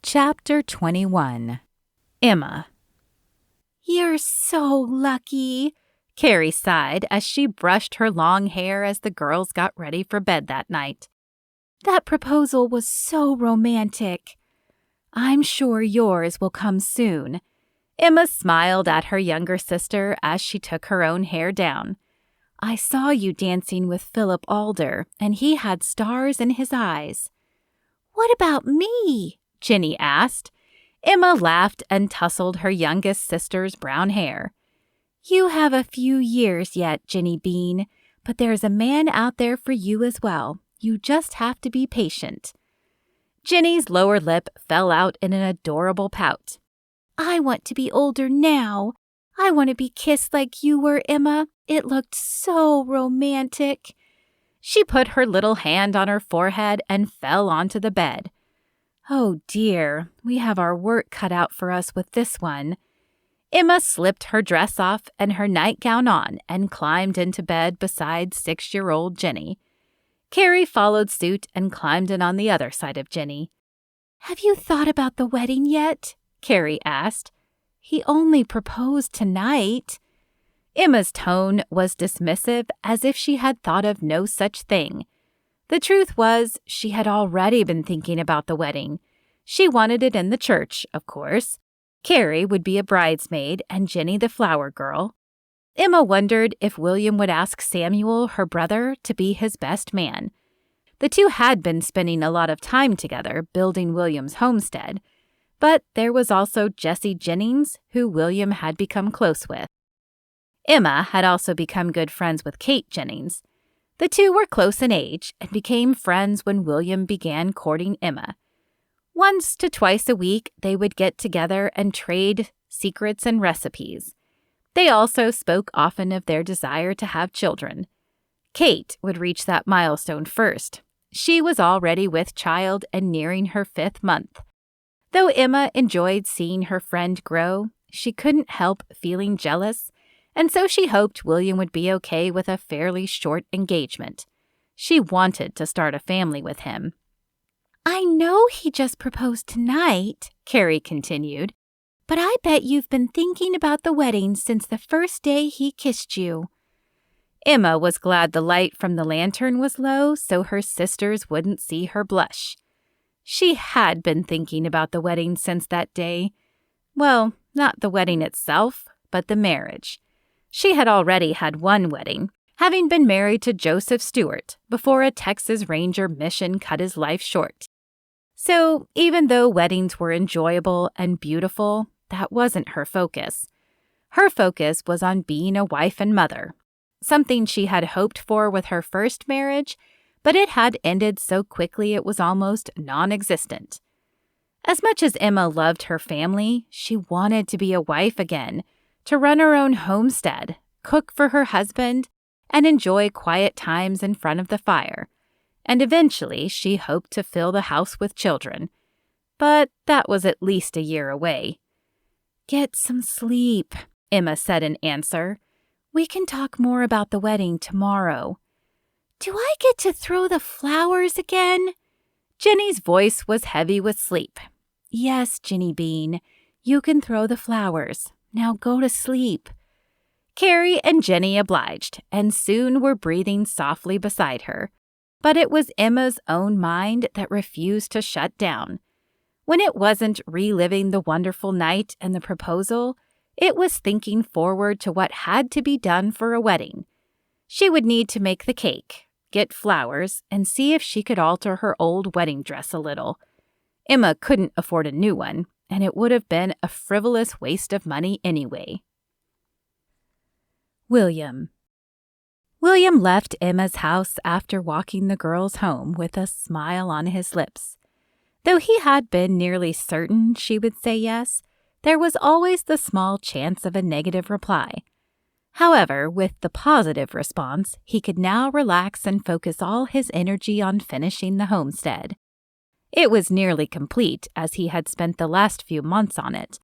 Chapter 21. Emma. "You're so lucky," Carrie sighed as she brushed her long hair as the girls got ready for bed that night. "That proposal was so romantic. I'm sure yours will come soon." Emma smiled at her younger sister as she took her own hair down. "I saw you dancing with Philip Alder, and he had stars in his eyes." "What about me?" Ginny asked. Emma laughed and tousled her youngest sister's brown hair. "You have a few years yet, Ginny Bean, but there's a man out there for you as well. You just have to be patient." Ginny's lower lip fell out in an adorable pout. "I want to be older now. I want to be kissed like you were, Emma. It looked so romantic." She put her little hand on her forehead and fell onto the bed. "Oh dear, we have our work cut out for us with this one." Emma slipped her dress off and her nightgown on and climbed into bed beside 6-year-old Ginny. Carrie followed suit and climbed in on the other side of Ginny. "Have you thought about the wedding yet?" Carrie asked. "He only proposed tonight." Emma's tone was dismissive, as if she had thought of no such thing. The truth was, she had already been thinking about the wedding. She wanted it in the church, of course. Carrie would be a bridesmaid and Ginny the flower girl. Emma wondered if William would ask Samuel, her brother, to be his best man. The two had been spending a lot of time together building William's homestead, but there was also Jessie Jennings, who William had become close with. Emma had also become good friends with Kate Jennings. The two were close in age and became friends when William began courting Emma. Once to twice a week, they would get together and trade secrets and recipes. They also spoke often of their desire to have children. Kate would reach that milestone first. She was already with child and nearing her 5th month. Though Emma enjoyed seeing her friend grow, she couldn't help feeling jealous, and so she hoped William would be okay with a fairly short engagement. She wanted to start a family with him. "I know he just proposed tonight," Carrie continued, "but I bet you've been thinking about the wedding since the first day he kissed you." Emma was glad the light from the lantern was low so her sisters wouldn't see her blush. She had been thinking about the wedding since that day. Well, not the wedding itself, but the marriage. She had already had one wedding, having been married to Joseph Stewart before a Texas Ranger mission cut his life short. So even though weddings were enjoyable and beautiful, that wasn't her focus. Her focus was on being a wife and mother, something she had hoped for with her first marriage, but it had ended so quickly it was almost non-existent. As much as Emma loved her family, she wanted to be a wife again, to run her own homestead, cook for her husband, and enjoy quiet times in front of the fire. And eventually she hoped to fill the house with children. But that was at least a year away. "Get some sleep," Emma said in answer. "We can talk more about the wedding tomorrow." "Do I get to throw the flowers again?" Jenny's voice was heavy with sleep. "Yes, Ginny Bean, you can throw the flowers. Now go to sleep." Carrie and Jenny obliged, and soon were breathing softly beside her. But it was Emma's own mind that refused to shut down. When it wasn't reliving the wonderful night and the proposal, it was thinking forward to what had to be done for a wedding. She would need to make the cake, get flowers, and see if she could alter her old wedding dress a little. Emma couldn't afford a new one, and it would have been a frivolous waste of money anyway. William left Emma's house after walking the girls home with a smile on his lips. Though he had been nearly certain she would say yes, there was always the small chance of a negative reply. However, with the positive response, he could now relax and focus all his energy on finishing the homestead. It was nearly complete as he had spent the last few months on it,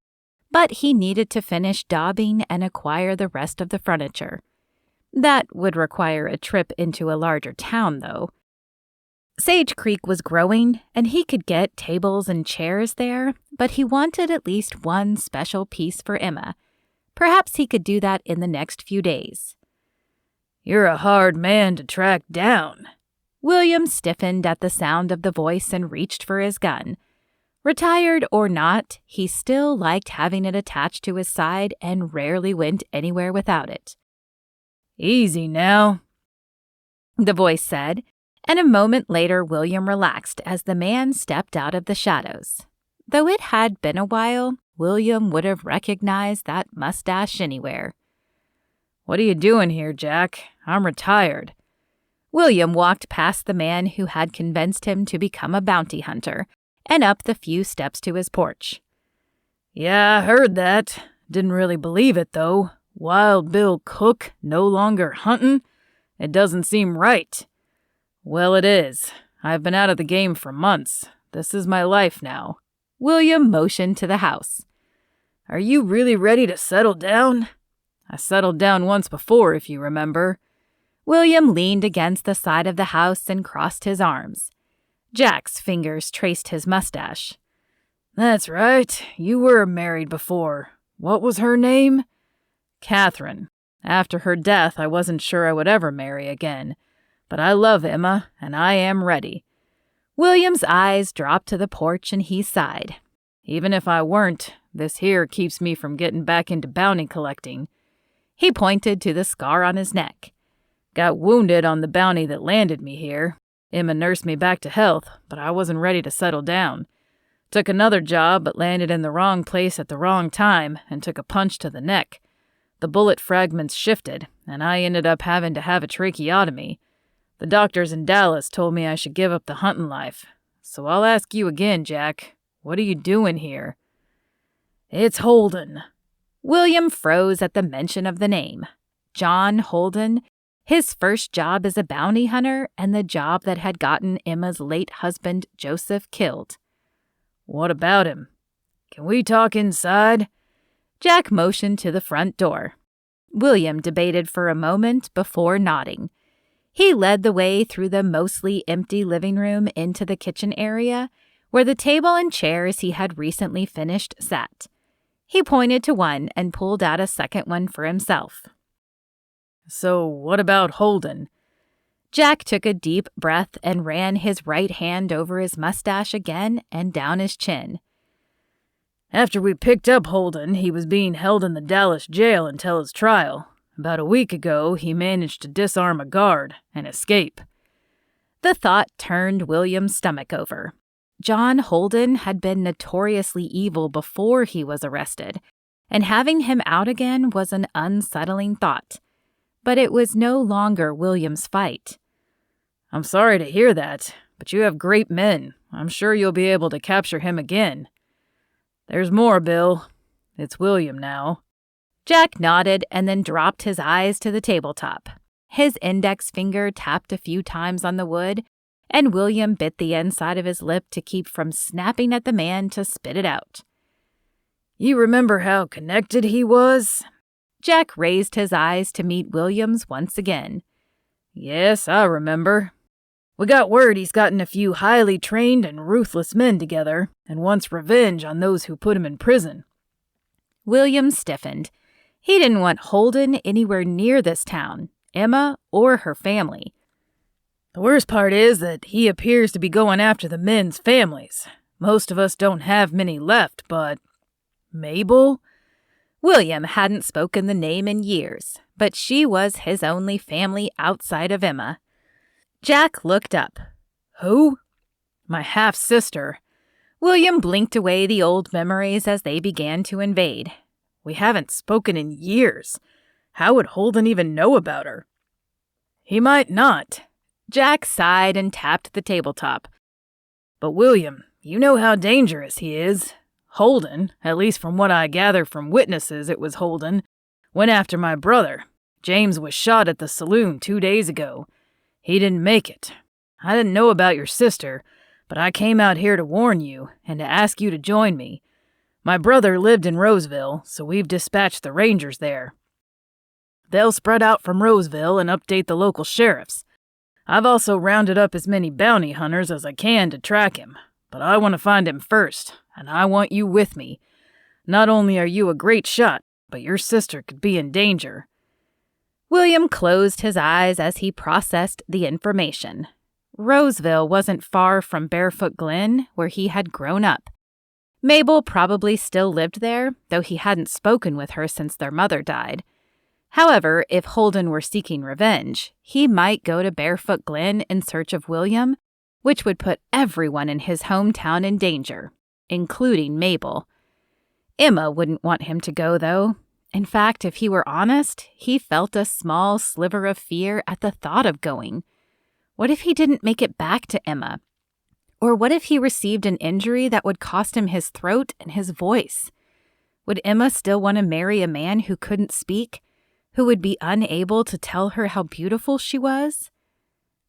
but he needed to finish daubing and acquire the rest of the furniture. That would require a trip into a larger town, though. Sage Creek was growing, and he could get tables and chairs there, but he wanted at least one special piece for Emma. Perhaps he could do that in the next few days. "You're a hard man to track down." William stiffened at the sound of the voice and reached for his gun. Retired or not, he still liked having it attached to his side and rarely went anywhere without it. "Easy now," the voice said, and a moment later William relaxed as the man stepped out of the shadows. Though it had been a while, William would have recognized that mustache anywhere. "What are you doing here, Jack? I'm retired." William walked past the man who had convinced him to become a bounty hunter and up the few steps to his porch. "Yeah, I heard that. Didn't really believe it, though. Wild Bill Cook no longer hunting? It doesn't seem right." "Well, it is. I've been out of the game for months. This is my life now." William motioned to the house. "Are you really ready to settle down?" "I settled down once before, if you remember." William leaned against the side of the house and crossed his arms. Jack's fingers traced his mustache. "That's right. You were married before. What was her name?" "Catherine. After her death, I wasn't sure I would ever marry again. But I love Emma, and I am ready." William's eyes dropped to the porch and he sighed. "Even if I weren't, this here keeps me from getting back into bounty collecting." He pointed to the scar on his neck. "Got wounded on the bounty that landed me here. Emma nursed me back to health, but I wasn't ready to settle down. Took another job, but landed in the wrong place at the wrong time and took a punch to the neck. The bullet fragments shifted, and I ended up having to have a tracheotomy. The doctors in Dallas told me I should give up the hunting life. So I'll ask you again, Jack. What are you doing here?" "It's Holden." William froze at the mention of the name. John Holden, his first job as a bounty hunter and the job that had gotten Emma's late husband, Joseph, killed. "What about him? Can we talk inside?" Jack motioned to the front door. William debated for a moment before nodding. He led the way through the mostly empty living room into the kitchen area, where the table and chairs he had recently finished sat. He pointed to one and pulled out a second one for himself. "So what about Holden?" Jack took a deep breath and ran his right hand over his mustache again and down his chin. "After we picked up Holden, he was being held in the Dallas jail until his trial. About a week ago, he managed to disarm a guard and escape." The thought turned William's stomach over. John Holden had been notoriously evil before he was arrested, and having him out again was an unsettling thought. But it was no longer William's fight. "I'm sorry to hear that, but you have great men. I'm sure you'll be able to capture him again." "There's more, Bill. It's William now." Jack nodded and then dropped his eyes to the tabletop. His index finger tapped a few times on the wood, and William bit the inside of his lip to keep from snapping at the man to spit it out. "You remember how connected he was?" Jack raised his eyes to meet William's once again. "Yes, I remember. We got word he's gotten a few highly trained and ruthless men together and wants revenge on those who put him in prison." William stiffened. He didn't want Holden anywhere near this town, Emma, or her family. "The worst part is that he appears to be going after the men's families. Most of us don't have many left, but... Mabel?" William hadn't spoken the name in years, but she was his only family outside of Emma. Jack looked up. "Who?" "My half-sister." William blinked away the old memories as they began to invade. "We haven't spoken in years. How would Holden even know about her?" "He might not." Jack sighed and tapped the tabletop. "But William, you know how dangerous he is. Holden, at least from what I gather from witnesses it was Holden, went after my brother. James was shot at the saloon 2 days ago. He didn't make it. I didn't know about your sister, but I came out here to warn you and to ask you to join me. My brother lived in Roseville, so we've dispatched the rangers there. They'll spread out from Roseville and update the local sheriffs. I've also rounded up as many bounty hunters as I can to track him, but I want to find him first, and I want you with me. Not only are you a great shot, but your sister could be in danger." William closed his eyes as he processed the information. Roseville wasn't far from Barefoot Glen, where he had grown up. Mabel probably still lived there, though he hadn't spoken with her since their mother died. However, if Holden were seeking revenge, he might go to Barefoot Glen in search of William, which would put everyone in his hometown in danger, including Mabel. Emma wouldn't want him to go, though. In fact, if he were honest, he felt a small sliver of fear at the thought of going. What if he didn't make it back to Emma? Or what if he received an injury that would cost him his throat and his voice? Would Emma still want to marry a man who couldn't speak, who would be unable to tell her how beautiful she was?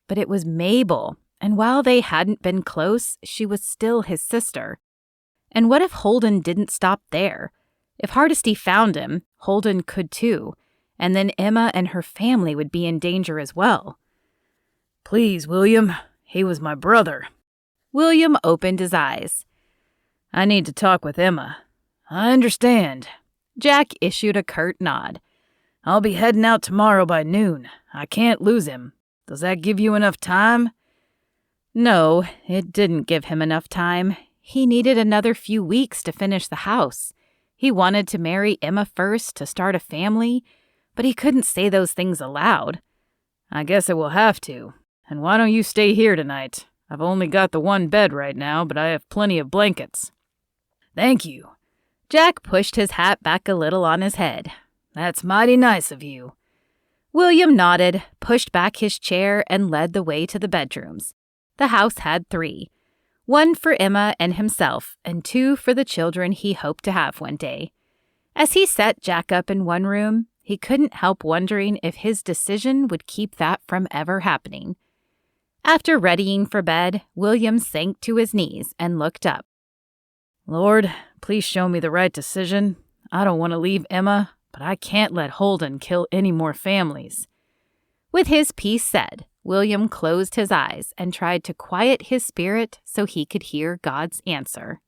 But it was Mabel, and while they hadn't been close, she was still his sister. And what if Holden didn't stop there? If Hardesty found him, Holden could too, and then Emma and her family would be in danger as well. "Please, William, he was my brother." William opened his eyes. "I need to talk with Emma." "I understand." Jack issued a curt nod. "I'll be heading out tomorrow by noon. I can't lose him. Does that give you enough time?" No, it didn't give him enough time. He needed another few weeks to finish the house. He wanted to marry Emma first to start a family, but he couldn't say those things aloud. "I guess I will have to. And why don't you stay here tonight? I've only got the one bed right now, but I have plenty of blankets." "Thank you." Jack pushed his hat back a little on his head. "That's mighty nice of you." William nodded, pushed back his chair, and led the way to the bedrooms. The house had 3. 1 for Emma and himself, and 2 for the children he hoped to have one day. As he set Jack up in one room, he couldn't help wondering if his decision would keep that from ever happening. After readying for bed, William sank to his knees and looked up. "Lord, please show me the right decision. I don't want to leave Emma, but I can't let Holden kill any more families." With his piece said, William closed his eyes and tried to quiet his spirit so he could hear God's answer.